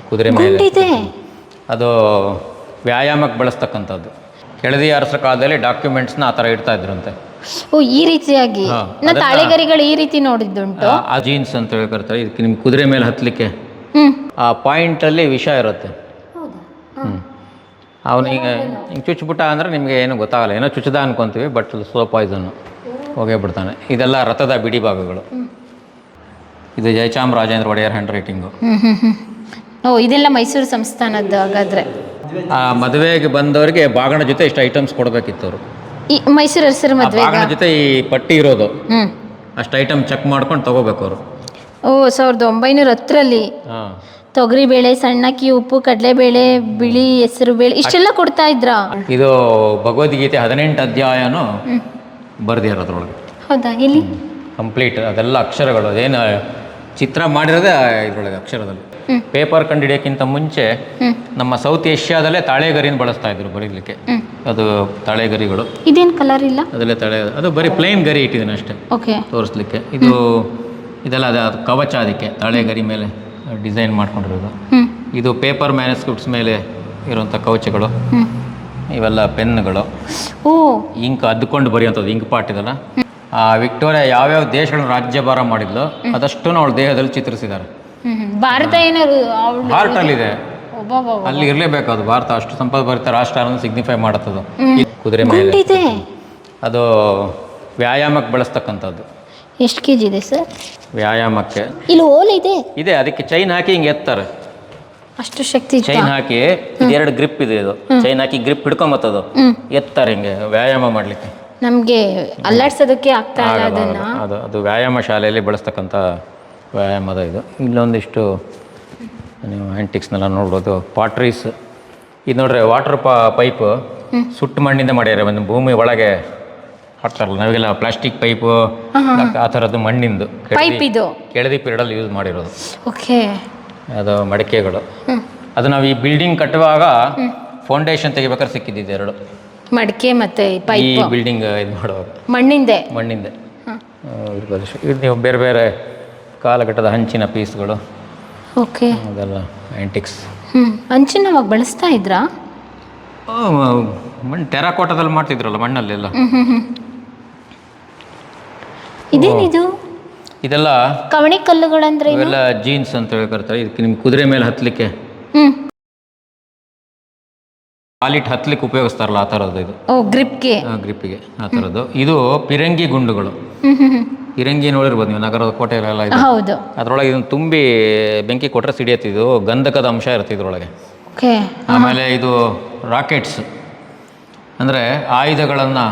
ಕುದುರೆ ಮೇಲೆ ಗುಂಡಿದೆ. ಅದು ವ್ಯಾಯಾಮಕ್ಕೆ ಬಳಸ್ತಕ್ಕಂಥದ್ದು. ಕೆಳದಿ ಅರಸರ ಕಾಲದಲ್ಲಿ ಡಾಕ್ಯುಮೆಂಟ್ಸ್ನ ಆ ಥರ ಇಡ್ತಾ ಇದ್ರಂತೆ. ಓ, ಈ ರೀತಿಯಾಗಿ ನಾ ತಾಳೆಗರಿಗಳು ಈ ರೀತಿ ನೋಡಿದ್ದುಂಟು. ಆ ಜೀನ್ಸ್ ಅಂತ ಹೇಳಿ ಕರ್ತಾರೆ. ಇದಕ್ಕೆ ನಿಮ್ಗೆ ಕುದುರೆ ಮೇಲೆ ಹತ್ತಲಿಕ್ಕೆ ಆ ಪಾಯಿಂಟಲ್ಲಿ ವಿಷ ಇರುತ್ತೆ. ಅವನಿಗೆ ಹಿಂಗೆ ಚುಚ್ಚಿಬಿಟ್ಟ ಅಂದರೆ ನಿಮಗೆ ಏನು ಗೊತ್ತಾಗಲ್ಲ, ಏನೋ ಚುಚ್ಚದ ಅನ್ಕೊತೀವಿ, ಬಟ್ ಸ್ಲೋ ಪಾಯ್ಸನ್ನು ಹೋಗೇ ಬಿಡ್ತಾನೆ. ಇದೆಲ್ಲ ರಥದ ಬಿಡಿ ಭಾಗಗಳು. ಇದು ಜಯಚಾಮರಾಜೇಂದ್ರ ಒಡೆಯರ್ ಹ್ಯಾಂಡ್ ರೈಟಿಂಗು. ಓ, ಇದೆಲ್ಲ ಮೈಸೂರು ಸಂಸ್ಥಾನದ್ದು ಹಾಗಾದ್ರೆ. ಆ ಮದುವೆಗೆ ಬಂದವರಿಗೆ ಬಾಗಣ ಜೊತೆ ಇಷ್ಟು ಐಟಮ್ಸ್ ಕೊಡಬೇಕಿತ್ತು ಅವರು. ಈ ಮೈಸೂರು ಅರಸರ ಮದುವೆ ಬಾಗಣ ಜೊತೆ ಈ ಪಟ್ಟಿ ಇರೋದು ಅಷ್ಟು ಐಟಮ್ ಚೆಕ್ ಮಾಡ್ಕೊಂಡು ತಗೋಬೇಕು ಅವರು. ಓ, 1910ರಲ್ಲಿ ಹಾಂ. ತೊಗರಿಬೇಳೆ, ಸಣ್ಣಕ್ಕಿ, ಉಪ್ಪು, ಕಡಲೆಬೇಳೆ, ಬಿಳಿ ಹೆಸರು ಬೇಳೆ ಇಷ್ಟೆಲ್ಲ ಕೊಡ್ತಾ ಇದ್ರಾ? ಇದು ಭಗವದ್ಗೀತೆ 18 ಅಧ್ಯಾಯನೂ ಬರ್ದಿರೋದು ಅದ್ರೊಳಗೆ. ಹೌದಾ? ಎಲ್ಲಿ? ಕಂಪ್ಲೀಟ್ ಅದೆಲ್ಲ ಅಕ್ಷರಗಳು ಏನು ಚಿತ್ರ ಮಾಡಿರೋದೇ ಇದರೊಳಗೆ ಅಕ್ಷರದಲ್ಲಿ. ಪೇಪರ್ ಕಂಡುಹಿಡಿಯೋಕ್ಕಿಂತ ಮುಂಚೆ ನಮ್ಮ ಸೌತ್ ಏಷ್ಯಾದಲ್ಲೇ ತಾಳೆಗರಿನ ಬಳಸ್ತಾ ಇದ್ರು ಬರೀಲಿಕ್ಕೆ. ಅದು ತಾಳೆಗರಿಗಳು. ಇದೇನು ಕಲರ್ ಇಲ್ಲ? ಅದಲ್ಲೇ ಅದು ಬರೀ ಪ್ಲೇನ್ ಗರಿ ಇಟ್ಟಿದ್ದೀನಿ ಅಷ್ಟೇ ಓಕೆ ತೋರಿಸ್ಲಿಕ್ಕೆ. ಇದೆಲ್ಲ ಅದು ಕವಚ, ಅದಕ್ಕೆ ತಾಳೆಗರಿ ಮೇಲೆ ಡಿಸೈನ್ ಮಾಡ್ಕೊಂಡಿರೋದು. ಇದು ಪೇಪರ್ ಮ್ಯಾನುಸ್ಕ್ರಿಪ್ಟ್ಸ್ ಮೇಲೆ ಇರುವಂಥ ಕವಚಗಳು. ಇವೆಲ್ಲ ಪೆನ್ನುಗಳು. ಓ, ಇಂಕ್ ಅದ್ದುಕೊಂಡು ಬರೆಯುವಂಥದ್ದು ಇಂಕ್ ಪಾಟ್ ಇದೆಲ್ಲ. ವಿಕ್ಟೋರಿಯಾ ಯಾವ್ಯಾವ ದೇಶಗಳನ್ನ ರಾಜ್ಯಭಾರ ಮಾಡಿದ್ಲು ಅದಷ್ಟು ಅವಳ ದೇಹದಲ್ಲಿ ಚಿತ್ರಿಸಿದ್ದಾರೆ. ಭಾರತ ಏನಾದ್ರು ಹಾರ್ಟಲ್ಲಿದೆ, ಅಲ್ಲಿ ಇರಲೇಬೇಕು ಅದು. ಭಾರತ ಅಷ್ಟು ಸಂಪದ್ಭರಿತ ರಾಷ್ಟ್ರ ಅನ್ನೋದು ಸಿಗ್ನಿಫೈ ಮಾಡುತ್ತದು. ಕುದುರೆ ಮೇಲೆ ಅದು ವ್ಯಾಯಾಮಕ್ಕೆ ಬಳಸ್ತಕ್ಕಂಥದ್ದು. ಎಷ್ಟು ಕೆಜಿ ಇದೆ ಸರ್? ವ್ಯಾಯಾಮಕ್ಕೆ ಇಲ್ಲಿ ಓಲ್ ಇದೆ. ಇದೆ, ಅದಕ್ಕೆ ಚೈನ್ ಹಾಕಿ ಹಿಂಗೆ ಎತ್ತಾರೆ. ಅಷ್ಟು ಶಕ್ತಿ ಚೈನ್ ಹಾಕಿ 2 ಗ್ರಿಪ್ ಇದೆ. ಇದು ಚೈನ್ ಹಾಕಿ ಗ್ರಿಪ್ ಹಿಡ್ಕೊಂಬತ್ತದು, ಎತ್ತಾರೆ ಹಿಂಗೆ ವ್ಯಾಯಾಮ ಮಾಡಲಿಕ್ಕೆ. ನಮಗೆ ಅಲ್ಲಾಡ್ಸೋದಕ್ಕೆ ಆಗ್ತಾ ಇಲ್ಲ ಅದನ್ನ. ಅದು ವ್ಯಾಯಾಮ ಶಾಲೆಯಲ್ಲಿ ಬಳಸ್ತಕ್ಕಂಥ ವ್ಯಾಯಾಮದ ಇದು. ಇಲ್ಲೊಂದಿಷ್ಟು ನೀವು ಆ್ಯಂಟಿಕ್ಸ್ನೆಲ್ಲ ನೋಡ್ಬೋದು. ಪಾಟ್ರೀಸ್ ಇದು ನೋಡ್ರಿ, ವಾಟರ್ ಪೈಪ್ ಸುಟ್ಟು ಮಣ್ಣಿಂದ ಮಾಡ್ಯಾರ. ಒಂದು ಭೂಮಿ ಒಳಗೆ ಹಾಕ್ತಾರಲ್ಲ ನಾವೆಲ್ಲ ಪ್ಲಾಸ್ಟಿಕ್ ಪೈಪು ಆ ಥರದ್ದು ಮಣ್ಣಿಂದು ಪೈಪ್ ಇದು ಕೆಳದಿ ಪೀರಿಯಡಲ್ಲಿ ಯೂಸ್ ಮಾಡಿರೋದು. ಓಕೆ. ಅದು ಮಡಿಕೆಗಳು. ಅದು ನಾವು ಈ ಬಿಲ್ಡಿಂಗ್ ಕಟ್ಟುವಾಗ ಫೌಂಡೇಶನ್ ತೆಗಿಬೇಕಾದ್ರೆ ಸಿಕ್ಕಿದ್ದಿದೆ 2 ಮಡಿಕೆ ಮತ್ತೆ ಈ ಪೈಪ್. ಬಿಲ್ಡಿಂಗ್ ಇದು ಮಾಡುವಾಗ ಮಣ್ಣಿಂದೆ. ಇದು ನೀವು ಬೇರೆ ಬೇರೆ ಕಾಲಘಟ್ಟದ ಹಂಚಿನ ಪೀಸ್ಗಳು. ಓಕೆ. ಅದೆಲ್ಲ ಆ್ಯಂಟಿಕ್ಸ್. ಹಂಚಿನ ಅವಾಗ ಬಳಸ್ತಾ ಇದ್ರಾ? ಮಣ್ಣು ಟೆರಾಕೋಟದಲ್ಲಿ ಮಾಡ್ತಿದ್ರಲ್ಲ ಮಣ್ಣಲ್ಲೆಲ್ಲ. ಇದೇನಿದು? ಇದೆಲ್ಲ ಕವಣಿ ಕಲ್ಲುಗಳಂದ್ರೆ ಇವೆಲ್ಲ ಜೀನ್ಸ್ ಅಂತ ಹೇಳಿ ಕರ್ತಾರೆ. ಇದಕ್ಕೆ ನಿಮ್ಗೆ ಕುದುರೆ ಮೇಲೆ ಹತ್ತಲಿಕ್ಕೆ ಕಾಲಿಟ್ಟು ಹತ್ತಲಿಕ್ಕೆ ಉಪಯೋಗಿಸ್ತಾರಲ್ಲ ಆ ಥರದ್ದು ಇದು. ಓ, ಗ್ರಿಪ್ಗೆ ಆ ಥರದ್ದು. ಇದು ಪಿರಂಗಿ ಗುಂಡುಗಳು. ಪಿರಂಗಿ ನೋಡಿರ್ಬೋದು ನೀವು, ನಗರದ ಕೋಟೆಯಲ್ಲೆಲ್ಲ ಇದೆ. ಹೌದು. ಅದರೊಳಗೆ ಇದನ್ನು ತುಂಬಿ ಬೆಂಕಿ ಕೊಟ್ಟರೆ ಸಿಡಿಯತ್ತಿದ್ದು, ಗಂಧಕದ ಅಂಶ ಇರುತ್ತೆ ಇದರೊಳಗೆ. ಓಕೆ. ಆಮೇಲೆ ಇದು ರಾಕೆಟ್ಸ್ ಅಂದರೆ ಆಯುಧಗಳನ್ನು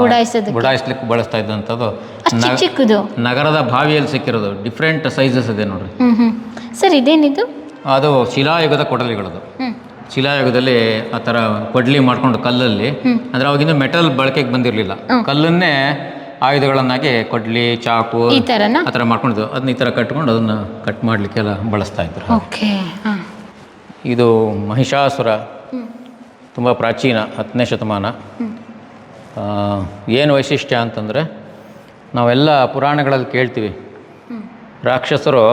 ಉಡಾಯಿಸ್ಲಿಕ್ಕೆ ಬಳಸ್ತಾ ಇದ್ದಂಥದ್ದು. ಚಿಕ್ಕದು ನಗರದ ಬಾವಿಯಲ್ಲಿ ಸಿಕ್ಕಿರೋದು ಡಿಫ್ರೆಂಟ್ ಸೈಜಸ್ ಇದೆ ನೋಡ್ರಿ. ಸರ್ ಇದೇನಿದು? ಅದು ಶಿಲಾಯುಗದ ಕೊಡಲಿಗಳದು. ಶಿಲಾಯುಗದಲ್ಲಿ ಆ ಥರ ಕೊಡ್ಲಿ ಮಾಡ್ಕೊಂಡು ಕಲ್ಲಲ್ಲಿ, ಅಂದರೆ ಅವಾಗಿಂದ ಮೆಟಲ್ ಬಳಕೆಗೆ ಬಂದಿರಲಿಲ್ಲ. ಕಲ್ಲನ್ನೇ ಆಯುಧಗಳನ್ನಾಗಿ ಕೊಡ್ಲಿ, ಚಾಕು ಆ ಥರ ಮಾಡ್ಕೊಂಡಿದ್ದು. ಅದನ್ನ ಈ ಥರ ಕಟ್ಕೊಂಡು ಅದನ್ನು ಕಟ್ ಮಾಡಲಿಕ್ಕೆಲ್ಲ ಬಳಸ್ತಾ ಇದ್ರು. ಓಕೆ. ಇದು ಮಹಿಷಾಸುರ, ತುಂಬ ಪ್ರಾಚೀನ 10ನೇ ಶತಮಾನ. ಏನು ವೈಶಿಷ್ಟ್ಯ ಅಂತಂದರೆ, ನಾವೆಲ್ಲ ಪುರಾಣಗಳಲ್ಲಿ ಕೇಳ್ತೀವಿ ರಾಕ್ಷಸರು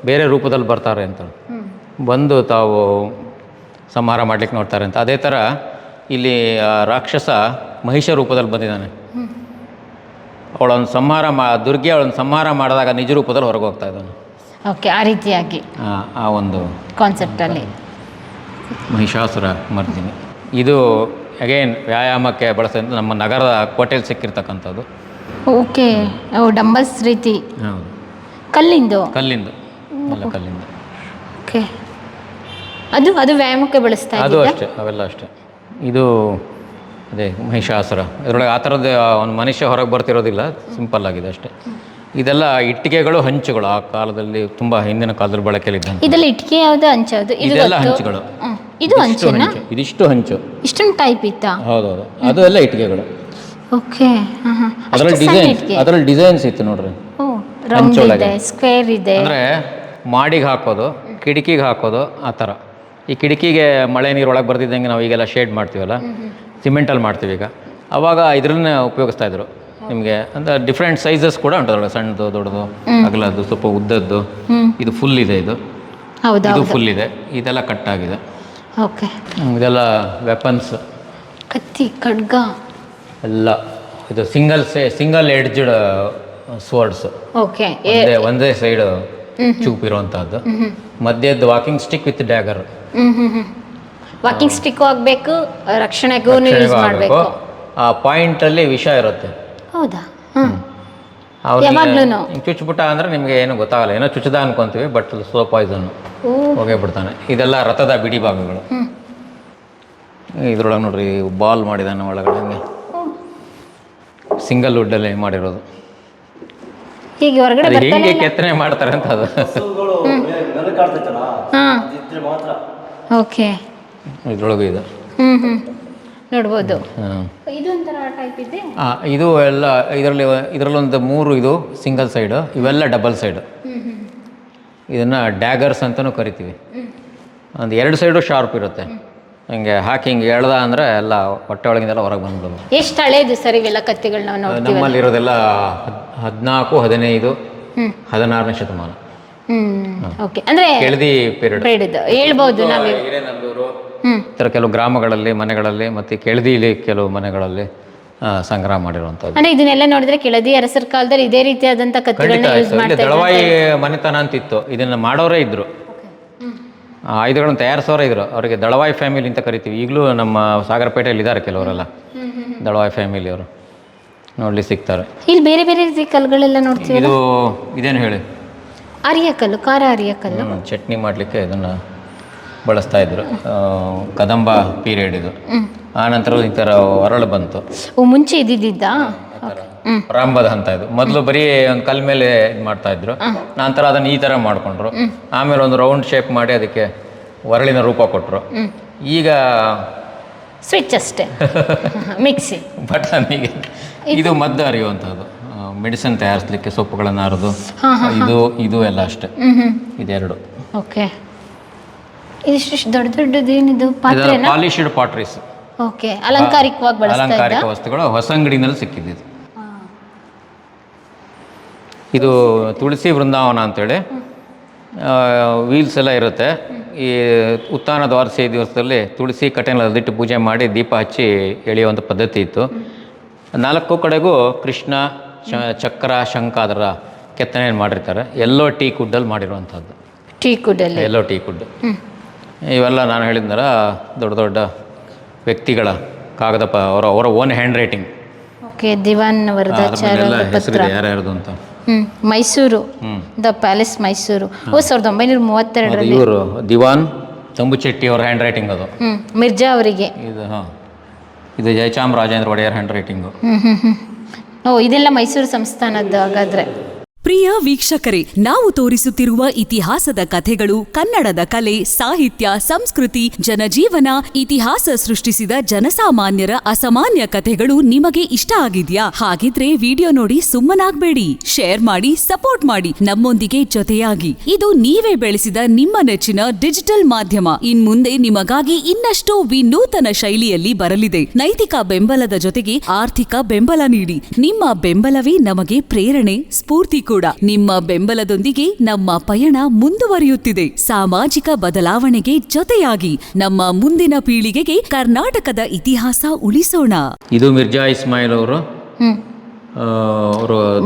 ಬೇರೆ ರೂಪದಲ್ಲಿ ಬರ್ತಾರೆ ಅಂತ, ಬಂದು ತಾವು ಸಂಹಾರ ಮಾಡಲಿಕ್ಕೆ ನೋಡ್ತಾರೆ ಅಂತ. ಅದೇ ಥರ ಇಲ್ಲಿ ರಾಕ್ಷಸ ಮಹಿಷ ರೂಪದಲ್ಲಿ ಬಂದಿದ್ದಾನೆ. ಅವಳೊಂದು ದುರ್ಗೆ ಅವಳನ್ನು ಸಂಹಾರ ಮಾಡಿದಾಗ ನಿಜ ರೂಪದಲ್ಲಿ ಹೊರಗೆ ಹೋಗ್ತಾ ಇದ್ದಾನೆ. ಓಕೆ. ಆ ರೀತಿಯಾಗಿ ಆ ಒಂದು ಕಾನ್ಸೆಪ್ಟಲ್ಲಿ ಮಹಿಷಾಸುರ ಮರ್ದಿನಿ. ಇದು ಅಗೇನ್ ವ್ಯಾಯಾಮಕ್ಕೆ ಬಳಸಿದ ನಮ್ಮ ನಗರದ ಕೋಟೆಯಲ್ಲಿ ಸಿಕ್ಕಿರ್ತಕ್ಕಂಥದ್ದು. ಓಕೆ. ಡಂಬಲ್ಸ್ ರೀತಿ. ಹೌದು. ಕಲ್ಲಿಂದು ಎಲ್ಲ ಕಲ್ಲಿಂದ. ಓಕೆ. ಅದು ವ್ಯಾಯಾಮಕ್ಕೆ ಬಳಸ್ತಾ ಅದು ಅಷ್ಟೇ, ಅವೆಲ್ಲ ಅಷ್ಟೇ. ಇದು ಅದೇ ಮಹಿಷಾಸುರ. ಇದರೊಳಗೆ ಆ ಥರದ್ದು ಒಂದು ಮನುಷ್ಯ ಹೊರಗೆ ಬರ್ತಿರೋದಿಲ್ಲ, ಸಿಂಪಲ್ ಆಗಿದೆ ಅಷ್ಟೇ. ಇದೆಲ್ಲ ಇಟ್ಟಿಗೆಗಳು, ಹಂಚುಗಳು. ಆ ಕಾಲದಲ್ಲಿ ತುಂಬ ಹಿಂದಿನ ಕಾಲದಲ್ಲಿ ಬಳಕೆಯಲ್ಲಿದ್ದಂತೆ. ಇದೆಲ್ಲ ಇಟ್ಟಿಗೆ ಯಾವುದು, ಹಂಚು ಯಾವುದು? ಇದೆಲ್ಲ ಹಂಚುಗಳು. ಇದು ಹಂಚುನಾ? ಇದಿಷ್ಟು ಹಂಚು. ಇಷ್ಟೊಂದು ಟೈಪ್ ಇತ್ತಾ? ಹೌದೌದು, ಅದು ಎಲ್ಲ ಇಟ್ಟಿಗೆಗಳು. ಓಕೆ. ಅದರಲ್ಲಿ ಡಿಸೈನ್ಸ್ ಇತ್ತು ನೋಡ್ರಿ. ರೌಂಡ್ ಇದೆ, ಸ್ಕ್ವೇರ್ ಇದೆ. ಅಂದರೆ ಮಾಡಿಗೆ ಹಾಕೋದು, ಕಿಟಕಿಗೆ ಹಾಕೋದು ಆ ಥರ. ಈ ಕಿಟಕಿಗೆ ಮಳೆ ನೀರು ಒಳಗೆ ಬರ್ತಿದ್ದಂಗೆ ನಾವು ಈಗೆಲ್ಲ ಶೇಡ್ ಮಾಡ್ತೀವಲ್ಲ, ಸಿಮೆಂಟಲ್ಲಿ ಮಾಡ್ತೀವಿ ಈಗ. ಆವಾಗ ಇದ್ರನ್ನೇ ಉಪಯೋಗಿಸ್ತಾ ಇದ್ರು. ನಿಮಗೆ ಅಂದರೆ ಡಿಫ್ರೆಂಟ್ ಸೈಜಸ್ ಕೂಡ ಉಂಟು ಅದರೊಳಗೆ, ಸಣ್ಣದು, ದೊಡ್ಡದು, ಅಗಲದ್ದು, ಸ್ವಲ್ಪ ಉದ್ದದ್ದು. ಇದು ಫುಲ್ ಇದೆ ಇದು. ಹೌದಾ ಇದು ಫುಲ್ ಇದೆ, ಇದೆಲ್ಲ ಕಟ್ ಆಗಿದೆ. ಓಕೆ. ಇದೆಲ್ಲ ವೆಪನ್ಸ್, ಕತ್ತಿ, ಖಡ್ಗ ಎಲ್ಲ ಇದು ಸಿಂಗಲ್ ಎಡ್ಜ್ಡ್ ಸ್ವರ್ಡ್ಸ್. ಓಕೆ. ಒಂದೇ ಸೈಡ್ ಚೂಪಿರುವಂತಹದ್ದು. ಮಧ್ಯದ walking stick with dagger. Walking stick ಆಗಬೇಕು, ರಕ್ಷಣೆಗೂ ಯೂಸ್ ಮಾಡಬೇಕು. ಆ ಪಾಯಿಂಟ್ ಅಲ್ಲಿ ವಿಷ ಇರುತ್ತೆ. ಹೌದಾ? ಅವ್ನು ಚುಚ್ಚಿಬಿಟ್ಟ ಅಂದ್ರೆ ನಿಮ್ಗೆ ಏನು ಗೊತ್ತಾಗಲ್ಲ, ಏನೋ ಚುಚ್ಚದ ಅನ್ಕೊಂತೀವಿ, ಬಟ್ ಸ್ಲೋ ಪಾಯ್ಸನ್ ಹೋಗೇ ಬಿಡ್ತಾನೆ. ಇದೆಲ್ಲ ರಥದ ಬಿಡಿ ಭಾಗಗಳು. ಇದ್ರೊಳಗೆ ನೋಡ್ರಿ ಬಾಲ್ ಮಾಡಿದಾನೆ ಒಳಗಡೆ, ಹಂಗೆ ಸಿಂಗಲ್ ವುಡ್ಡಲ್ಲಿ ಮಾಡಿರೋದು. ಹೀಗೆ ಹೊರಗಡೆ ಹಿಂಗೆ ಕೆತ್ತನೆ ಮಾಡ್ತಾರೆ ಅಂತ ಅದು. ಓಕೆ. ಇದ್ರೊಳಗೂ ಇದೆ, ನೋಡ್ಬೋದು. ಇದು ಒಂಥರ ಟೈಪ್ ಇದೆ. ಇದು ಎಲ್ಲ ಇದರಲ್ಲೊಂದು 3 ಇದು ಸಿಂಗಲ್ ಸೈಡ್, ಇವೆಲ್ಲ ಡಬಲ್ ಸೈಡ್. ಇದನ್ನು ಡ್ಯಾಗರ್ಸ್ ಅಂತಲೂ ಕರಿತೀವಿ. ಒಂದು 2 ಸೈಡು ಶಾರ್ಪ್ ಇರುತ್ತೆ. ಹಿಂಗೆ ಹಾಕಿ ಹಿಂಗೆ ಎಳ್ದ ಅಂದರೆ ಎಲ್ಲ ಹೊಟ್ಟೆ ಒಳಗಿಂದೆಲ್ಲ ಹೊರಗೆ ಬಂದ್ಬಿಡೋದು. ಎಷ್ಟು ಹಳೇದು ಸರ್ ಇವೆಲ್ಲ ಕತ್ತಿಗಳು? ನಾವು ನೋಡ್ತೀವಿ ನಮ್ಮಲ್ಲಿರೋದೆಲ್ಲ 14, 15, 16ನೇ ಶತಮಾನ. ಓಕೆ. ಅಂದರೆ ಕೆಳದಿ ಪೀರಿಯಡ್ ಹೇಳ್ಬೋದು ನಾವು. ಹಿರೇನಲ್ಲೂರು ಈ ಥರ ಕೆಲವು ಗ್ರಾಮಗಳಲ್ಲಿ, ಮನೆಗಳಲ್ಲಿ, ಮತ್ತು ಕೆಳದಿಲಿ ಕೆಲವು ಮನೆಗಳಲ್ಲಿ ಸಂಗ್ರಹ ಮಾಡಿರುವಂಥದ್ದು. ಅಂದರೆ ಇದನ್ನೆಲ್ಲ ನೋಡಿದ್ರೆ ಕೆಳದಿ ಅರಸರ ಕಾಲದಲ್ಲಿ ಇದೇ ರೀತಿಯಾದಂಥ ಕತ್ತಿಗಳನ್ನ ಯೂಸ್ ಮಾಡ್ತಾರೆ. ದಳವಾಯಿ ಮನೆತನ ಅಂತಿತ್ತು, ಇದನ್ನು ಮಾಡೋರೇ ಇದ್ರು, ಆಯುಧಗಳನ್ನು ತಯಾರಿಸೋರೇ ಇದ್ರು. ಅವರಿಗೆ ದಳವಾಯಿ ಫ್ಯಾಮಿಲಿ ಅಂತ ಕರಿತೀವಿ. ಈಗಲೂ ನಮ್ಮ ಸಾಗರಪೇಟೆಯಲ್ಲಿ ಇದ್ದಾರೆ ಕೆಲವರೆಲ್ಲ ದಳವಾಯಿ ಫ್ಯಾಮಿಲಿಯವರು, ನೋಡ್ಲಿ ಸಿಗ್ತಾರೆ. ಇಲ್ಲಿ ಬೇರೆ ಬೇರೆ ರೀತಿ ಕಲ್ಲುಗಳೆಲ್ಲ ನೋಡ್ತೀವಿ. ಇದು ಇದೇನು ಹೇಳಿ, ಅರಿಯಕಲ್ಲು, ಖಾರ ಅರಿಯಕಲ್ಲು. ಚಟ್ನಿ ಮಾಡಲಿಕ್ಕೆ ಇದನ್ನು ಬಳಸ್ತಾ ಇದ್ರು. ಕದಂಬ ಪೀರಿಯಡ್ ಇದು. ಆ ನಂತರ ಈ ಥರ ಹೊರಳು ಬಂತು. ಮುಂಚೆ ಇದ್ದಿದ್ದ ರಾಂಬದ ಅಂತ ಇದು. ಮೊದಲು ಬರೀ ಒಂದು ಕಲ್ ಮೇಲೆ ಇದು ಮಾಡ್ತಾ ಇದ್ರು, ನಂತರ ಅದನ್ನು ಈ ಥರ ಮಾಡಿಕೊಂಡ್ರು. ಆಮೇಲೆ ಒಂದು ರೌಂಡ್ ಶೇಪ್ ಮಾಡಿ ಅದಕ್ಕೆ ಹೊರಳಿನ ರೂಪ ಕೊಟ್ಟರು. ಈಗ ಸ್ವಿಚ್ ಅಷ್ಟೇ, ಮಿಕ್ಸಿ ಬಟನಿಗೆ. ಇದು ಮದ್ದು ಅರಿಯುವಂಥದ್ದು, ಮೆಡಿಸಿನ್ ತಯಾರಿಸಲಿಕ್ಕೆ ಸೊಪ್ಪುಗಳನ್ನು ಅರಿದು ಇದು ಎಲ್ಲ ಅಷ್ಟೇ. ಇದೆರಡು. ಓಕೆ. ಇದಿಷ್ಟು ದೊಡ್ಡ ದೊಡ್ಡದೇನಿದು ಪಾತ್ರೆ? ಪಾಲಿಶ್ಡ್ ಪಾಟ್ರೀಸ್. ಓಕೆ. ಅಲಂಕಾರಿಕವಾಗಿ ಬಳಸ್ತಾ ಇದ್ದ ಅಲಂಕಾರಿಕ ವಸ್ತುಗಳು ಹೊಸಂಗಡಿನಲ್ಲಿ ಸಿಕ್ಕಿದ್ದು. ಇದು ತುಳಸಿ ವೃಂದಾವನ ಅಂತೇಳಿ ವೀಲ್ಸ್ ಎಲ್ಲ ಇರುತ್ತೆ. ಈ ಉತ್ಥಾನ ದ್ವಾದಶಿ ದಿವಸದಲ್ಲಿ ತುಳಸಿ ಕಟ್ಟೆನಲ್ಲಿಟ್ಟು ಪೂಜೆ ಮಾಡಿ ದೀಪ ಹಚ್ಚಿ ಎಳೆಯುವಂಥ ಪದ್ಧತಿ ಇತ್ತು. 4 ಕಡೆಗೂ ಕೃಷ್ಣ, ಚಕ್ರ, ಶಂಖ ಅದರ ಕೆತ್ತನೆಯನ್ನು ಮಾಡಿರ್ತಾರೆ. ಎಲ್ಲೋ ಟೀ ಕುಡ್ಡಲ್ಲಿ ಮಾಡಿರುವಂಥದ್ದು. Yellow teak wood. ಇವೆಲ್ಲ ನಾನು ಹೇಳಿದ್ನರ ದೊಡ್ಡ ದೊಡ್ಡ ವ್ಯಕ್ತಿಗಳ ಕಾಗದ, ಅವರ ಓನ್ ಹ್ಯಾಂಡ್ ರೈಟಿಂಗ್. ಓಕೆ. ದಿವಾನ್ ವರದಾಚಾರ್ಯ ಹೆಸರಿದೆ ಯಾರ್ಯಾರ್ದು ಅಂತ. Mysuru, the palace Mysuru, 1932. ಇವರು ದಿವಾನ್ ತಂಬುಚೆಟ್ಟಿ ಅವರ ಹ್ಯಾಂಡ್ ರೈಟಿಂಗ್ ಅದು. ಮಿರ್ಜಾ ಅವರಿಗೆ ಇದು ಜಯಚಾಮರಾಜೇಂದ್ರ ಒಡೆಯರ್ ಹ್ಯಾಂಡ್ ರೈಟಿಂಗು. ಇದೆಲ್ಲ ಮೈಸೂರು ಸಂಸ್ಥಾನದ್ದು. ಹಾಗಾದ್ರೆ ಪ್ರಿಯ ವೀಕ್ಷಕರೇ, ನಾವು ತೋರಿಸುತ್ತಿರುವ ಇತಿಹಾಸದ ಕಥೆಗಳು ಕನ್ನಡದ ಕಲೆ, ಸಾಹಿತ್ಯ, ಸಂಸ್ಕೃತಿ, ಜನಜೀವನ, ಇತಿಹಾಸ ಸೃಷ್ಟಿಸಿದ ಜನಸಾಮಾನ್ಯರ ಅಸಾಮಾನ್ಯ ಕಥೆಗಳು ನಿಮಗೆ ಇಷ್ಟ ಆಗಿದ್ಯಾ? ಹಾಗಿದ್ರೆ ವಿಡಿಯೋ ನೋಡಿ ಸುಮ್ಮನಾಗ್ಬೇಡಿ, ಶೇರ್ ಮಾಡಿ, ಸಪೋರ್ಟ್ ಮಾಡಿ, ನಮ್ಮೊಂದಿಗೆ ಜೊತೆಯಾಗಿ. ಇದು ನೀವೇ ಬೆಳೆಸಿದ ನಿಮ್ಮ ನೆಚ್ಚಿನ ಡಿಜಿಟಲ್ ಮಾಧ್ಯಮ. ಇನ್ಮುಂದೆ ನಿಮಗಾಗಿ ಇನ್ನಷ್ಟು ವಿನೂತನ ಶೈಲಿಯಲ್ಲಿ ಬರಲಿದೆ. ನೈತಿಕ ಬೆಂಬಲದ ಜೊತೆಗೆ ಆರ್ಥಿಕ ಬೆಂಬಲ ನೀಡಿ. ನಿಮ್ಮ ಬೆಂಬಲವೇ ನಮಗೆ ಪ್ರೇರಣೆ, ಸ್ಫೂರ್ತಿ ಕೂಡ. ನಿಮ್ಮ ಬೆಂಬಲದೊಂದಿಗೆ ನಮ್ಮ ಪಯಣ ಮುಂದುವರಿಯುತ್ತಿದೆ. ಸಾಮಾಜಿಕ ಬದಲಾವಣೆಗೆ ಜೊತೆಯಾಗಿ ನಮ್ಮ ಮುಂದಿನ ಪೀಳಿಗೆಗೆ ಕರ್ನಾಟಕದ ಇತಿಹಾಸ ಉಳಿಸೋಣ. ಇದು ಮಿರ್ಜಾ ಇಸ್ಮಾಯಿಲ್ ಅವರು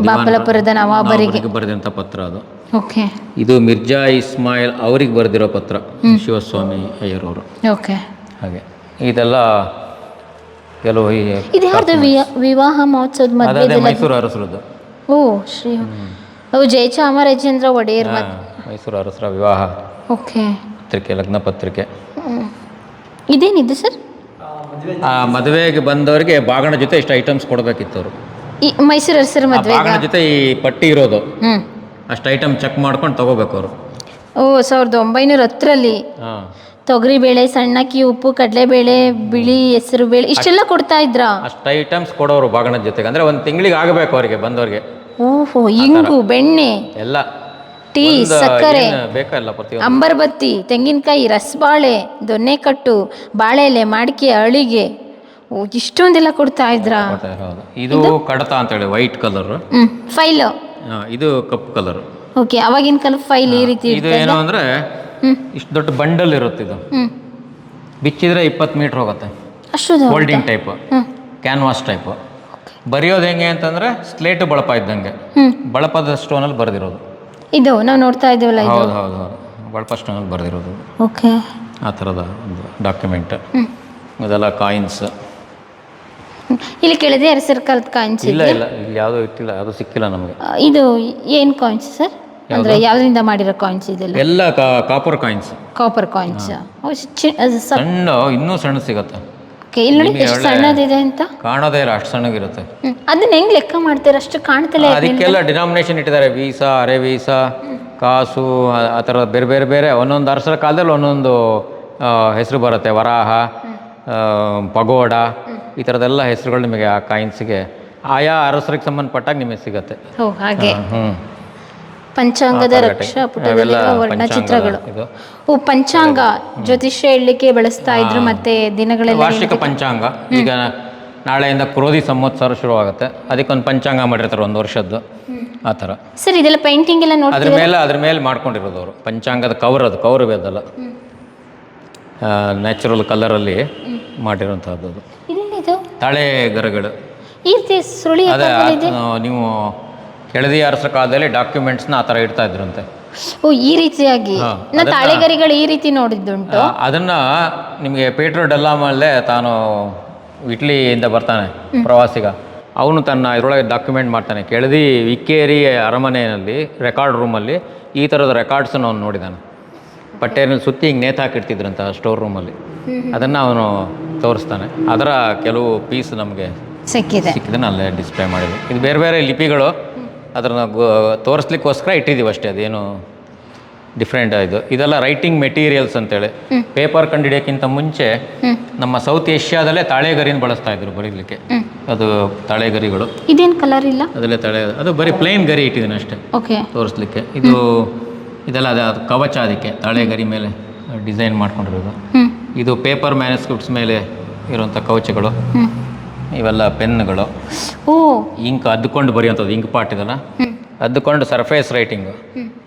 ಬಾಬಲಪುರದ ನವಾಬರಿಗೆ ಬರೆದಂತ ಪತ್ರ ಅದು. ಓಕೆ. ಇದು ಮಿರ್ಜಾ ಇಸ್ಮಾಯಿಲ್ ಅವರಿಗೆ ಬರೆದಿರೋ ಪತ್ರ, ಶಿವಸ್ವಾಮಿ ಅಯ್ಯರವರು. ಓಕೆ. ಹಾಗೆ ಇದೆಲ್ಲ ಕೆಲವು ವಿವಾಹ ಮಹೋತ್ಸವದ ಮಧ್ಯೆ ಮೈಸೂರು ಅರಸರದ್ದು. ಶ್ರೀ ಜಯಚಾಮರಾಜೇಂದ್ರ ಒಡೆಯರ್ ಮೈಸೂರು ಅರಸರ ವಿವಾಹ. ಓಕೆ. ಪತ್ರಿಕೆ, ಲಗ್ನ ಪತ್ರಿಕೆ. ಇದೇನಿದೆ ಸರ್? ಆ ಮದುವೆಗೆ ಬಂದವರಿಗೆ ಬಾಗಣ ಜೊತೆ ಇಷ್ಟು ಐಟಮ್ಸ್ ಕೊಡಬೇಕಿತ್ತು ಅವರು. ಮೈಸೂರು ಅರಸರ ಮದುವೆ ಬಾಗಣ ಜೊತೆ ಈ ಪಟ್ಟಿ ಇರೋದು, ಅಷ್ಟು ಐಟಮ್ ಚೆಕ್ ಮಾಡ್ಕೊಂಡು ತಗೋಬೇಕು ಅವರು. 1910ರಲ್ಲಿ ತೊಗರಿಬೇಳೆ, ಸಣ್ಣಕ್ಕಿ, ಉಪ್ಪು, ಕಡಲೆಬೇಳೆ, ಬಿಳಿ ಹೆಸರು ಬೇಳೆ ಇಷ್ಟೆಲ್ಲ ಕೊಡ್ತಾ ಇದ್ರ. ಅಷ್ಟು ಐಟಮ್ಸ್ ಕೊಡೋರು ಬಾಗಣದ ಜೊತೆಗೆ. ಅಂದ್ರೆ ಒಂದು ತಿಂಗಳಿಗೆ ಆಗಬೇಕು ಅವರಿಗೆ ಬಂದವರಿಗೆ. ಇಂಗು, ಬೆಣ್ಣೆ, ಎಲ್ಲ, ಟೀ, ಸಕ್ಕರೆ ಬೇಕಲ್ಲ, ಅಂಬರ್ಬತ್ತಿ, ತೆಂಗಿನಕಾಯಿ, ರಸಬಾಳೆ, ದೊನ್ನೆಕಟ್ಟು, ಬಾಳೆಲೆ, ಮಾಡಿಕೆ, ಅಳಿಗೆ, ಇಷ್ಟೊಂದೆಲ್ಲ ಕೊಡ್ತಾ ಇದ್ರ. ಇದು ಕಡತ ಅಂತ ಹೇಳಿ ವೈಟ್ ಕಲರ್ ಫೈಲ್. ಇದು ಕಪ್ಪು ಕಲರ್. ಓಕೆ. ಅವಾಗಿನ ಕಾಲ ಫೈಲ್ ಈ ರೀತಿ. ಇದು ಏನು ಅಂದ್ರೆ ಇಷ್ಟು ದೊಡ್ಡ ಬಂಡಲ್ ಇರುತ್ತೆ ಇದು. ಬಿಚ್ಚಿದ್ರೆ 20 ಮೀಟ್ರ್ ಹೋಗುತ್ತೆ. ಅಷ್ಟು ಫೋಲ್ಡಿಂಗ್ ಟೈಪ್, ಕ್ಯಾನ್ವಾಸ್ ಟೈಪ್. ಬರೆಯೋದು ಹೆಂಗೆ ಅಂತಂದರೆ ಸ್ಲೇಟು ಬಳಪ ಇದ್ದಂಗೆ, ಬಳಪದ ಸ್ಟೋನಲ್ಲಿ ಬರೆದಿರೋದು. ಇದು ನಾವು ನೋಡ್ತಾ ಇದ್ದೀವಲ್ಲ ಇದು. ಹೌದು ಹೌದು ಹೌದು, ಬಳಪ ಸ್ಟೋನಲ್ಲಿ ಬರೆದಿರೋದು. ಓಕೆ, ಆ ಥರದ ಒಂದು ಡಾಕ್ಯುಮೆಂಟ್. ಅದೆಲ್ಲ ಕಾಯಿನ್ಸ್. ಇಲ್ಲಿ ಕೆಳದಿ ಅರಸರ ಕಾಲದ ಕಾಯಿನ್ಸ್ ಇಲ್ಲ ಇಲ್ಲ, ಇಲ್ಲಿ ಯಾವುದೂ ಇಟ್ಟಿಲ್ಲ, ಯಾವುದೂ ಸಿಕ್ಕಿಲ್ಲ ನಮಗೆ. ಇದು ಏನು ಕಾಯಿನ್ಸ್ ಸರ್? ಅಂದರೆ ಯಾವುದರಿಂದ ಮಾಡಿರೋ ಕಾಯಿನ್ಸ್ ಇದೆಲ್ಲ? ಎಲ್ಲ ಕಾಪರ್ ಕಾಯಿನ್ಸ್. Copper coins. ಸಣ್ಣ, ಇನ್ನೂ ಸಣ್ಣ ಸಿಗುತ್ತೆ. ಓಕೆ, ಇಲ್ಲಿ ನೋಡಿ ಎಷ್ಟು ಸಣ್ಣದಿದೆ ಅಂತ. ಕಾಣೋದೇ ಇಲ್ಲ, ಅಷ್ಟು ಸಣ್ಣಗಿರುತ್ತೆ. ಅದನ್ನ ಹೆಂಗ್ ಲೆಕ್ಕ ಮಾಡ್ತೀರಾ? ಅಷ್ಟು ಕಾಣ್ತಿಲ್ಲ. ಅದಕ್ಕೆಲ್ಲ ಡಿನಾಮಿನೇಷನ್ ಇಟ್ಟಿದ್ದಾರೆ. ವೀಸಾ, ಅರೆ ವೀಸಾ, ಕಾಸು, ಆ ಥರ ಬೇರೆ ಬೇರೆ ಬೇರೆ. ಒಂದೊಂದು ಅರಸರ ಕಾಲದಲ್ಲಿ ಒಂದೊಂದು ಹೆಸರು ಬರುತ್ತೆ. ವರಾಹ, ಪಗೋಡ, ಈ ಥರದ್ದೆಲ್ಲ ಹೆಸರುಗಳು ನಿಮಗೆ ಆ ಕಾಯಿನ್ಸ್ಗೆ ಆಯಾ ಅರಸರಿಗೆ ಸಂಬಂಧಪಟ್ಟಾಗ ನಿಮಗೆ ಸಿಗುತ್ತೆ. ಹಾಗೆ ಪಂಚಾಂಗದ ರಕ್ಷಾ ಪುಟದಲ್ಲಿರುವ ವರ್ಣಚಿತ್ರಗಳು. ಓ, ಪಂಚಾಂಗ ಜ್ಯೋತಿಷ್ಯ ಹೇಳಲಿಕ್ಕೆ ಬಳಸ್ತಾ ಇದ್ರು. ಮತ್ತೆ ದಿನಗಳೆಲ್ಲ ವಾರ್ಷಿಕ ಪಂಚಾಂಗ. ಈಗ ನಾಳೆಯಿಂದ ಕ್ರೋಧಿ ಸಂವತ್ಸರ ಶುರುವಾಗುತ್ತೆ, ಅದಕ್ಕೊಂದು ಪಂಚಾಂಗ ಮಾಡಿರ್ತಾರೆ 1 ವರ್ಷದ್ದು. ಆ ಥರ ಸರ್. ಇದೆಲ್ಲ ಪೇಂಟಿಂಗ್ ಎಲ್ಲ ನೋಡಿ ಅದ್ರ ಮೇಲೆ ಮಾಡ್ಕೊಂಡಿರೋದು ಅವರು. ಪಂಚಾಂಗದ ಕವರ್, ಅದು ಕವರ್ ಬೇದಲ್ಲ, ನ್ಯಾಚುರಲ್ ಕಲರಲ್ಲಿ ಮಾಡಿರೋಂಥದ್ದು. ತಾಳೆ ಗರಗಳು. ಅದೇ ನೀವು ಕೆಳದಿ ಅರಸರ ಕಾಲದಲ್ಲಿ ಡಾಕ್ಯುಮೆಂಟ್ಸ್ನ ಆ ಥರ ಇಡ್ತಾ ಇದ್ರಂತೆ. ಓ, ಈ ರೀತಿಯಾಗಿ ತಾಳೆಗರಿಗಳು ಈ ರೀತಿ ನೋಡಿದ್ದುಂಟು. ಅದನ್ನ ನಿಮಗೆ ಪೀಟ್ರೋ ಡೆಲ್ಲಾಮಲ್ಲೇ, ತಾನು ಇಟ್ಲಿಯಿಂದ ಬರ್ತಾನೆ ಪ್ರವಾಸಿಗ, ಅವನು ತನ್ನ ಇದರೊಳಗೆ ಡಾಕ್ಯುಮೆಂಟ್ ಮಾಡ್ತಾನೆ. ಕೆಳದಿ ವಿಕ್ಕೇರಿ ಅರಮನೆಯಲ್ಲಿ ರೆಕಾರ್ಡ್ ರೂಮಲ್ಲಿ ಈ ಥರದ ರೆಕಾರ್ಡ್ಸನ್ನು ಅವನು ನೋಡಿದ್ದಾನೆ. ಪಟ್ಟೆಯಲ್ಲಿ ಸುತ್ತಿ ಹಿಂಗೆ ನೇತು ಹಾಕಿಡ್ತಿದ್ರಂತ ಸ್ಟೋರ್ ರೂಮಲ್ಲಿ. ಅದನ್ನು ಅವನು ತೋರಿಸ್ತಾನೆ. ಅದರ ಕೆಲವು ಪೀಸ್ ನಮಗೆ ಸಿಕ್ಕಿದ್ದನ್ನು ಅಲ್ಲೇ ಡಿಸ್ಪ್ಲೇ ಮಾಡಿದ್ವಿ. ಇದು ಬೇರೆ ಬೇರೆ ಲಿಪಿಗಳು, ಅದನ್ನು ತೋರಿಸ್ಲಿಕ್ಕೋಸ್ಕರ ಇಟ್ಟಿದ್ದೀವಿ ಅಷ್ಟೇ. ಅದೇನು ಡಿಫ್ರೆಂಟ್ ಆಯಿತು. ಇದೆಲ್ಲ ರೈಟಿಂಗ್ ಮೆಟೀರಿಯಲ್ಸ್ ಅಂತೇಳಿ. ಪೇಪರ್ ಕಂಡುಹಿಡಿಯೋಕ್ಕಿಂತ ಮುಂಚೆ ನಮ್ಮ ಸೌತ್ ಏಷ್ಯಾದಲ್ಲೇ ತಾಳೆಗರಿನ ಬಳಸ್ತಾ ಇದ್ರು ಬರೀಲಿಕ್ಕೆ. ಅದು ತಾಳೆಗರಿಗಳು. ಇದೇನು ಕಲರ್ ಇಲ್ಲ, ಅದಲ್ಲೇ ಅದು ಬರೀ ಪ್ಲೇನ್ ಗರಿ ಇಟ್ಟಿದ್ದೀನಿ ಅಷ್ಟೇ ತೋರಿಸ್ಲಿಕ್ಕೆ. ಇದೆಲ್ಲ ಅದು ಕವಚ, ಅದಕ್ಕೆ ತಾಳೆಗರಿ ಮೇಲೆ ಡಿಸೈನ್ ಮಾಡ್ಕೊಂಡಿರೋದು. ಇದು ಪೇಪರ್ ಮ್ಯಾನುಸ್ಕ್ರಿಪ್ಟ್ಸ್ ಮೇಲೆ ಇರುವಂಥ ಕವಚಗಳು. ಇವೆಲ್ಲ ಪೆನ್ನುಗಳು. ಇಂಕ್ ಅದ್ದುಕೊಂಡು ಬರೆಯುವಂಥದ್ದು, ಇಂಕ್ ಪಾಟ್ ಇದೆಲ್ಲ ಅದ್ದುಕೊಂಡು ಸರ್ಫೇಸ್ ರೈಟಿಂಗು.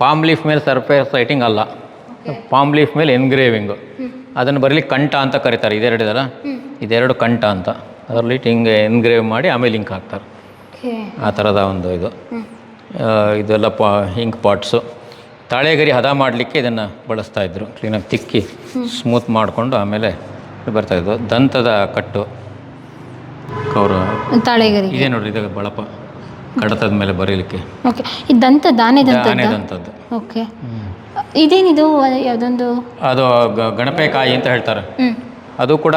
ಪಾಮ್ ಲೀಫ್ ಮೇಲೆ ಸರ್ಫೇಸ್ ರೈಟಿಂಗ್ ಅಲ್ಲ, ಪಾಮ್ ಲೀಫ್ ಮೇಲೆ ಎನ್ಗ್ರೇವಿಂಗು. ಅದನ್ನು ಬರಲಿಕ್ಕೆ ಕಂಠ ಅಂತ ಕರೀತಾರೆ. ಇದೆರಡಿದಲ್ಲ, ಇದೆರಡು ಕಂಠ ಅಂತ. ಅದರಲ್ಲಿ ಹಿಂಗೆ ಎನ್ಗ್ರೇವ್ ಮಾಡಿ ಆಮೇಲೆ ಇಂಕ್ ಹಾಕ್ತಾರೆ. ಆ ಥರದ ಒಂದು ಇದು. ಇದೆಲ್ಲ ಇಂಕ್ ಪಾಟ್ಸು. ತಾಳೆಗರಿ ಹದ ಮಾಡಲಿಕ್ಕೆ ಇದನ್ನು ಬಳಸ್ತಾ ಇದ್ರು. ಕ್ಲೀನಾಗಿ ತಿಕ್ಕಿ ಸ್ಮೂತ್ ಮಾಡಿಕೊಂಡು ಆಮೇಲೆ ಬರ್ತಾಯಿದ್ದು. ದಂತದ ಕಟ್ಟು ಕೌರ ತಾಳೆಗರಿ ಇದೇ ನೋಡ್ರಿ, ಇದು ಬಳಪ ಕಡತದ ಮೇಲೆ ಬರೀಲಿಕ್ಕೆ. ಓಕೆ, ಈ ದಂತದ್ದು ದಂತದ್ದು. ಓಕೆ, ಇದೇನಿದು? ಯಾವುದೊಂದು ಅದು ಗಣಪೆಕಾಯಿ ಅಂತ ಹೇಳ್ತಾರೆ. ಅದು ಕೂಡ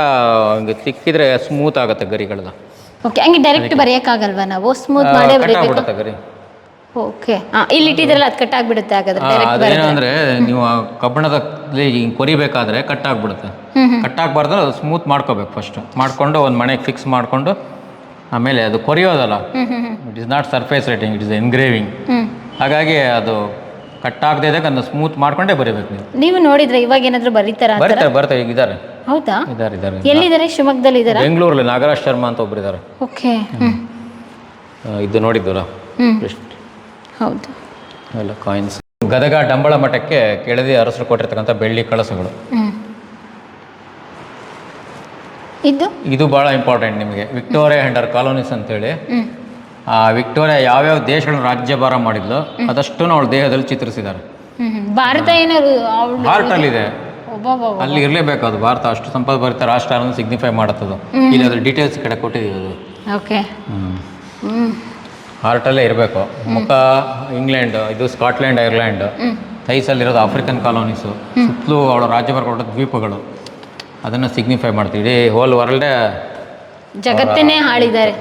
ತಿಕ್ಕಿದ್ರೆ ಸ್ಮೂತ್ ಆಗುತ್ತೆ ಗರಿಗಳದ. ಓಕೆ, ಹಂಗೆ ಡೈರೆಕ್ಟ್ ಬರೆಯೋಕ್ಕಾಗಲ್ವಾ ನಾವು? ಸ್ಮೂತ್ ಮಾಡೇ ಬರೀಬೇಕು ಗರಿ. ಓಕೆ, ಇಲ್ಲಿ ಇಟ್ಟಿದ್ರಲ್ಲ ಅದು ಕಟ್ ಆಗಿಬಿಡುತ್ತೆ. ಅದೇನು ಅಂದರೆ ನೀವು ಕಬ್ಬಣದಲ್ಲಿ ಕೊರಿಬೇಕಾದ್ರೆ ಕಟ್ ಆಗಿಬಿಡುತ್ತೆ. ಕಟ್ ಆಗಬಾರ್ದು, ಅದು ಸ್ಮೂತ್ ಮಾಡ್ಕೋಬೇಕು. ಫಸ್ಟ್ ಮಾಡಿಕೊಂಡು ಒಂದು ಮನೆಗೆ ಫಿಕ್ಸ್ ಮಾಡಿಕೊಂಡು ಆಮೇಲೆ ಅದು ಕೊರಿಯೋದಲ್ಲ. It is not surface writing, it is engraving. ಹಾಗಾಗಿ ಅದು ಕಟ್ ಆಗದೆ ಇದ್ದಾಗ ಅದನ್ನು ಸ್ಮೂತ್ ಮಾಡ್ಕೊಂಡೇ ಬರೀಬೇಕು. ನೀವು ನೋಡಿದ್ರೆ ಇವಾಗ ಏನಾದರೂ ಬರೀತಾರ? ಬರ್ತಾರೆ ಈಗ ಇದ್ದಾರೆ. ಹೌದಾ? ಇದ್ದಾರೆ. ಎಲ್ಲಿದ್ದಾರೆ? ಶಿವಮೊಗ್ಗದಲ್ಲಿ ಇದ್ದಾರೆ. ಬೆಂಗಳೂರಲ್ಲಿ ನಾಗರಾಜ್ ಶರ್ಮಾ ಅಂತ ಒಬ್ರು ಇದ್ದಾರೆ. ಓಕೆ, ಇದು ನೋಡಿದ್ದಲ್ಲ. ಹೌದು, ಎಲ್ಲ ಕಾಯಿನ್ಸ್. ಗದಗ ಡಂಬಳ ಮಠಕ್ಕೆ ಕೆಳದಿ ಅರಸರು ಕೊಟ್ಟಿರ್ತಕ್ಕಂಥ ಬೆಳ್ಳಿ ಕಳಸಗಳು. ಇದು ಭಾಳ ಇಂಪಾರ್ಟೆಂಟ್ ನಿಮಗೆ. ವಿಕ್ಟೋರಿಯಾ ಆ್ಯಂಡ್ ಹರ್ ಕಾಲೋನೀಸ್ ಅಂತೇಳಿ. ಆ ವಿಕ್ಟೋರಿಯಾ ಯಾವ್ಯಾವ ದೇಶಗಳನ್ನ ರಾಜ್ಯಭಾರ ಮಾಡಿದ್ಲು ಅದಷ್ಟು ಅವಳ ದೇಹದಲ್ಲಿ ಚಿತ್ರಿಸಿದ್ದಾರೆ. ಭಾರತ ಹಾರ್ಟಲ್ಲಿದೆ, ಅಲ್ಲಿ ಇರಲೇಬೇಕು ಅದು. ಭಾರತ ಅಷ್ಟು ಸಂಪದ್ಭರಿತ ರಾಷ್ಟ್ರ ಅನ್ನೋದು ಸಿಗ್ನಿಫೈ ಮಾಡುತ್ತದು. ಇಲ್ಲಿ ಅದ್ರ ಡೀಟೇಲ್ಸ್ ಕಡೆ ಕೊಟ್ಟಿದ್ದೀವಿ ಅದು. ಓಕೆ, ಹಾರ್ಟಲ್ಲೇ ಇರಬೇಕು. ಮುಖ ಇಂಗ್ಲೆಂಡ್, ಇದು ಸ್ಕಾಟ್ಲೆಂಡ್, ಐರ್ಲ್ಯಾಂಡ್. ಥೈಸಲ್ಲಿರೋದು ಆಫ್ರಿಕನ್ ಕಾಲೋನೀಸು. ಸುತ್ತಲೂ ಅವಳ ರಾಜ್ಯಭಾರ ಕೊಟ್ಟ ದ್ವೀಪಗಳು, ಅದನ್ನು ಸಿಗ್ನಿಫೈ ಮಾಡ್ತೀವಿ. ಇಡೀ ಹೋಲ್ ವರ್ಲ್ಡೇ, ಜಗತ್ತನ್ನೇ ಆಳಿದ್ದಾರೆ.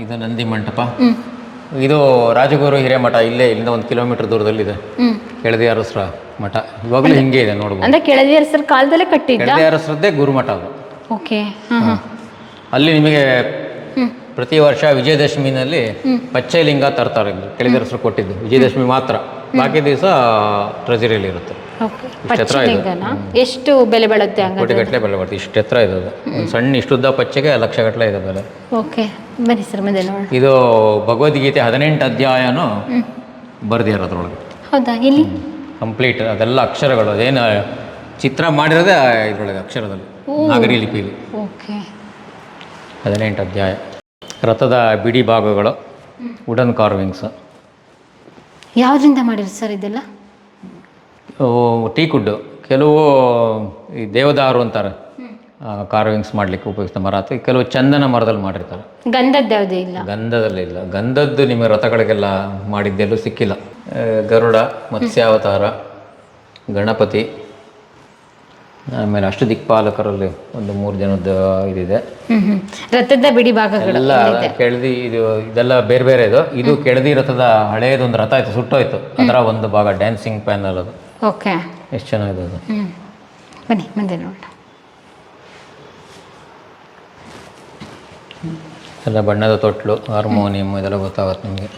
ಇದು ನಂದಿ ಮಂಟಪ. ಇದು ರಾಜಗುರು ಹಿರೇಮಠ. ಇಲ್ಲಿಂದ 1 ಕಿಲೋಮೀಟರ್ ದೂರದಲ್ಲಿದೆ ಕೆಳದಿ ಅರಸರ ಮಠ. ಇವಾಗಲೂ ಹಿಂಗೆ ಇದೆ ನೋಡ್ಬೋದು. ಅಂದ್ರೆ ಕೆಳದಿ ಅರಸರ ಕಾಲದಲ್ಲೇ ಕಟ್ಟಿದ್ದ. ಕೆಳದಿ ಅರಸರದ್ದೇ ಗುರುಮಠ ಅದು. ಓಕೆ, ಅಲ್ಲಿ ನಿಮಗೆ ಪ್ರತಿ ವರ್ಷ ವಿಜಯದಶಮಿನಲ್ಲಿ ಪಚ್ಚೈಲಿಂಗ ತರ್ತಾರೆ. ಕೆಳದಿ ಅರಸರು ಕೊಟ್ಟಿದ್ದು ವಿಜಯದಶಮಿ ಮಾತ್ರ, ಬಾಕಿ ದಿವಸ ಟ್ರೆಜರಿಯಲ್ಲಿ ಇರುತ್ತೆ. ಎಷ್ಟು ಬೆಲೆ ಬಾಳುತ್ತೆ? ಕೋಟಿಗಟ್ಟಲೆ ಬೆಲೆ ಬರುತ್ತೆ. ಇಷ್ಟು ಎತ್ತರ ಇದೆ ಅದು. ಒಂದು ಸಣ್ಣ ಇಷ್ಟುದ್ದ ಪಚ್ಚೆಗೆ ಲಕ್ಷಗಟ್ಟಲೆ ಇದೆ ಬೆಲೆ. ಓಕೆ, ಬನ್ನಿ ಸರ್ ಮುಂದೆ ನೋಡಿ. ಇದು ಭಗವದ್ಗೀತೆ 18 ಅಧ್ಯಾಯನೂ ಬರ್ದಿರೋದ್ರೊಳಗೆ. ಹೌದಾ? ಎಲ್ಲಿ? ಕಂಪ್ಲೀಟ್ ಅದೆಲ್ಲ ಅಕ್ಷರಗಳು ಅದೇನು ಚಿತ್ರ ಮಾಡಿರೋದೇ ಇದರೊಳಗೆ ಅಕ್ಷರದಲ್ಲಿ ನಾಗರಿ ಲಿಪಿಲಿ. ಓಕೆ. 18 ಅಧ್ಯಾಯ. ರಥದ ಬಿಡಿ ಭಾಗಗಳು, ವುಡನ್ ಕಾರ್ವಿಂಗ್ಸ್. ಯಾವುದರಿಂದ ಮಾಡಿರಿ ಸರ್ ಇದೆಲ್ಲ? ಟೀಕುಡ್ಡು, ಕೆಲವು ಈ ದೇವದಾರು ಅಂತಾರೆ ಕಾರ್ವಿಂಗ್ಸ್ ಮಾಡಲಿಕ್ಕೆ ಉಪಯೋಗಿಸ್ತಾರೆ ಮರ, ಅಥವಾ ಕೆಲವು ಚಂದನ ಮರದಲ್ಲಿ ಮಾಡಿರ್ತಾರೆ. ಗಂಧದ್ದು ಯಾವುದೇ ಇಲ್ಲ? ಗಂಧದಲ್ಲಿ ಇಲ್ಲ. ಗಂಧದ್ದು ನಿಮಗೆ ರಥಗಳಿಗೆಲ್ಲ ಮಾಡಿದ್ದೆಲ್ಲೂ ಸಿಕ್ಕಿಲ್ಲ. ಗರುಡ, ಮತ್ಸ್ಯಾವತಾರ, ಗಣಪತಿ, ಆಮೇಲೆ ಅಷ್ಟು ದಿಕ್ಪಾಲಕರಲ್ಲಿ ಒಂದು 3 ಜನದ ಇದಿದೆ. ರಥದ ಬಿಡಿ ಭಾಗಗಳೆಲ್ಲ ಕೆಳದಿ ಇದೆಲ್ಲ ಬೇರೆ ಬೇರೆ ಇದು ಕೆಳದಿ ರಥದ ಹಳೆಯದೊಂದು ರಥ ಆಯ್ತು, ಸುಟ್ಟೋಯ್ತು. ಅದರ ಒಂದು ಭಾಗ ಡ್ಯಾನ್ಸಿಂಗ್ ಪ್ಯಾನಲ್ ಅದು. ಓಕೆ. ಎಷ್ಟು ಚೆನ್ನಾಗಿದೆ ಅದು. ಬನ್ನಿ ಮುಂದೆ ನೋಡೋಣ. ಎಲ್ಲ ಬಣ್ಣದ ತೊಟ್ಲು, ಹಾರ್ಮೋನಿಯಂ ಇದೆಲ್ಲ ಗೊತ್ತಾಗುತ್ತೆ ನಿಮಗೆ.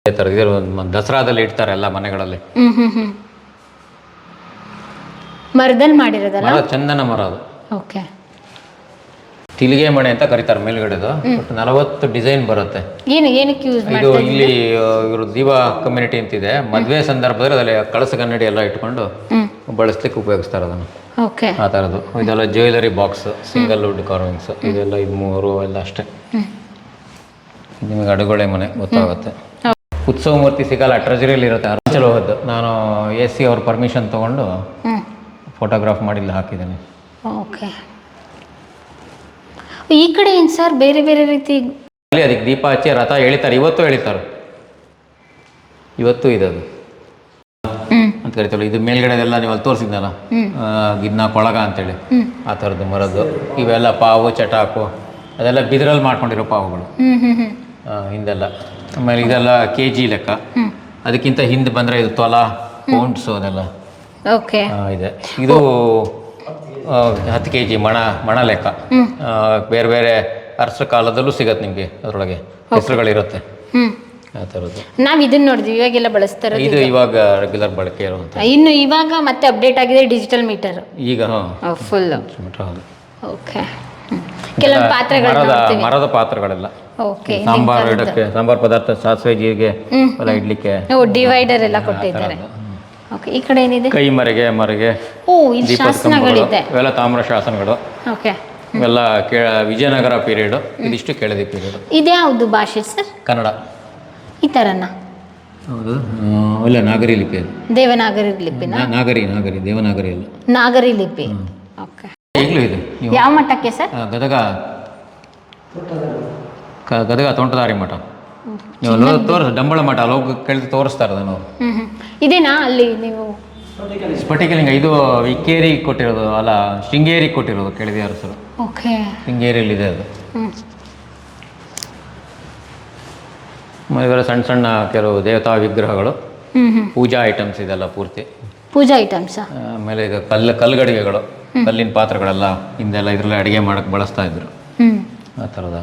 ಅದೇ ಥರ ಇದೆ. ದಸರಾದಲ್ಲಿ ಇಡ್ತಾರೆ ಎಲ್ಲ ಮನೆಗಳಲ್ಲಿ. ಮರದಲ್ಲಿ ಮಾಡಿರೋದಲ್ಲ? ಮರ ಚಂದನ ಮರ ಅದು. ಓಕೆ. ತಿಲಿಗೆ ಮಣೆ ಅಂತ ಕರೀತಾರೆ ಮೇಲ್ಗಡೆದು. 40 ಡಿಸೈನ್ ಬರುತ್ತೆ. ಏನಕ್ಕೆ ಯೂಸ್ ಇದು ಇಲ್ಲಿ ಇವರು ದೀವ ಕಮ್ಯುನಿಟಿ ಅಂತಿದೆ, ಮದುವೆ ಸಂದರ್ಭದಲ್ಲಿ ಅದರಲ್ಲಿ ಕಳಸ ಕನ್ನಡಿ ಎಲ್ಲ ಇಟ್ಕೊಂಡು ಬಳಸ್ಲಿಕ್ಕೆ ಉಪಯೋಗಿಸ್ತಾರೆ ಅದನ್ನು. ಓಕೆ. ಆ ಥರದ್ದು. ಇದೆಲ್ಲ jewellery box, single wood carvings, ಇದೆಲ್ಲ ಇದು 3 ಎಲ್ಲ ಅಷ್ಟೇ. ನಿಮಗೆ ಅಡುಗೊಳೆ ಮನೆ ಗೊತ್ತಾಗುತ್ತೆ. ಉತ್ಸವ ಮೂರ್ತಿ ಸಿಗಲ್ಲ, ಟ್ರೆಜರಿಯಲ್ಲಿ ಇರುತ್ತೆ. ಅರುಣಾಚಲ ಹೋದ್ದು ನಾನು AC ಅವ್ರ ಪರ್ಮಿಷನ್ ತೊಗೊಂಡು ಫೋಟೋಗ್ರಾಫ್ ಮಾಡಿಲ್ಲ ಹಾಕಿದ್ದೀನಿ. ಓಕೆ. ಈ ಕಡೆ ಏನು ಸರ್ ಬೇರೆ ಬೇರೆ ರೀತಿ? ಅದಕ್ಕೆ ದೀಪ ಹಚ್ಚಿ ರಥ ಎಳಿತಾರೆ. ಇವತ್ತು ಇದೆ ಅದು ಅಂತ ಕರಿತಾಳೆ. ಇದು ಮೇಲ್ಗಡೆದೆಲ್ಲ ನೀವು ಅಲ್ಲಿ ತೋರಿಸಿದ್ನಲ್ಲ, ಗಿನ್ನ ಕೊಳಗ ಅಂತೇಳಿ, ಆ ಥರದ್ದು ಮರದ್ದು. ಇವೆಲ್ಲ ಪಾವು, ಚಟಾಕು ಅದೆಲ್ಲ ಬಿದಿರಲ್ಲಿ ಮಾಡ್ಕೊಂಡಿರೋ ಪಾವುಗಳು ಹಿಂದೆಲ್ಲ. ಆಮೇಲೆ ಇದೆಲ್ಲ KG ಲೆಕ್ಕ. ಅದಕ್ಕಿಂತ ಹಿಂದೆ ಬಂದರೆ ಇದು ತೊಲ, ಪೌಂಡ್ಸು ಅದೆಲ್ಲ ಓಕೆ ಇದೆ. ಇದು 10 kg ಮಣ ಲೆಕ್ಕ. ಬೇರೆ ಬೇರೆ ಅರಸರ ಕಾಲದಲ್ಲೂ ಸಿಗತ್ತೆ ನಿಮಗೆ, ಅದರೊಳಗೆ ಹೆಸರುಗಳಿರುತ್ತೆ ಆ ಥರದ್ದು. ನಾವು ಇದನ್ನ ನೋಡಿದ್ವಿ, ಇವಾಗೆಲ್ಲ ಬಳಸ್ತಾರೆ. ಇದು ಇವಾಗ ರೆಗ್ಯುಲರ್ ಬಳಕೆ ಇರುವಂಥ. ಇನ್ನು ಇವಾಗ ಮತ್ತೆ ಅಪ್ಡೇಟ್ ಆಗಿದೆ ಡಿಜಿಟಲ್ ಮೀಟರ್ ಈಗ. ಫುಲ್. ಹೌದು. ಓಕೆ. ಕೆಲವೊಂದು ಪಾತ್ರೆಗಳು, ಮರದ ಪಾತ್ರೆಗಳೆಲ್ಲ. ಓಕೆ. ಸಾಂಬಾರು ಇಡಕ್ಕೆ, ಸಾಂಬಾರು ಪದಾರ್ಥ, ಸಾಸಿವೆ, ಜೀರಿಗೆ ಎಲ್ಲ ಇಡ್ಲಿಕ್ಕೆ ಡಿವೈಡರ್ ಎಲ್ಲ ಕೊಟ್ಟಿದ್ದಾರೆ. ಓಕೆ. ಈ ಕಡೆ ಏನಿದೆ? ಕೈ ಮರೆಗೆ ಇಲ್ಲಿ ಶಾಸನಗಳಿದೆ. ಇವೆಲ್ಲ ತಾಮ್ರ ಶಾಸನಗಳು. ಓಕೆ. ಇವೆಲ್ಲ ವಿಜಯನಗರ ಪೀರಿಯಡ್. ಇದಿಷ್ಟು ಕೆಳದಿ ಪೀರಿಯಡ್. ಇದ್ಯಾವುದು ಭಾಷೆ ಸರ್? ಕನ್ನಡ. ಈ ಥರನಾ? ಹೌದು. ಇಲ್ಲ, ನಾಗರಿ ಲಿಪಿ ಅದು. ದೇವನಾಗರಿ ಲಿಪಿನ? ನಾಗರಿ ದೇವನಾಗರಿ ಅಲ್ಲ, ನಾಗರಿ ಲಿಪಿ. ಓಕೆ. ಈಗಲೂ ಇದೆ. ಯಾವ ಮಠಕ್ಕೆ ಸರ್? ಗದಗ ತೋಂಟದಾರಿ ಮಠ. ನೀವು ಡಂಬಳ ಮಠ ಅಲ್ಲಿ ಹೋಗಿ ಕೇಳಿದ್ರೆ ತೋರಿಸ್ತಾರೆ ಅದನ್ನು. ಇದೇನಾ ಅಲ್ಲಿ ನೀವು? ಸ್ಫಟಿಕಲಿಂಗ. ಇದು ಇಕ್ಕೇರಿ ಕೊಟ್ಟಿರೋದು ಅಲ್ಲ, ಶೃಂಗೇರಿ ಕೊಟ್ಟಿರೋದು ಕೆಳದಿ ಅರಸರು. ಓಕೆ. ಶೃಂಗೇರಿಯಲ್ಲಿದೆ ಅದು. ಇವೆಲ್ಲ ಸಣ್ಣ ಸಣ್ಣ ಕೆಲವು ದೇವತಾ ವಿಗ್ರಹಗಳು, ಪೂಜಾ ಐಟಮ್ಸ್ ಇದೆಲ್ಲ ಪೂರ್ತಿ. ಪೂಜಾ ಐಟಮ್ಸ್. ಆಮೇಲೆ ಇದು ಕಲ್ಲುಗಡಿಗೆಗಳು, ಕಲ್ಲಿನ ಪಾತ್ರೆಗಳೆಲ್ಲ ಹಿಂದೆಲ್ಲ ಇದರಲ್ಲಿ ಅಡುಗೆ ಮಾಡಕ್ಕೆ ಬಳಸ್ತಾ ಇದ್ರು ಆ ಥರದ.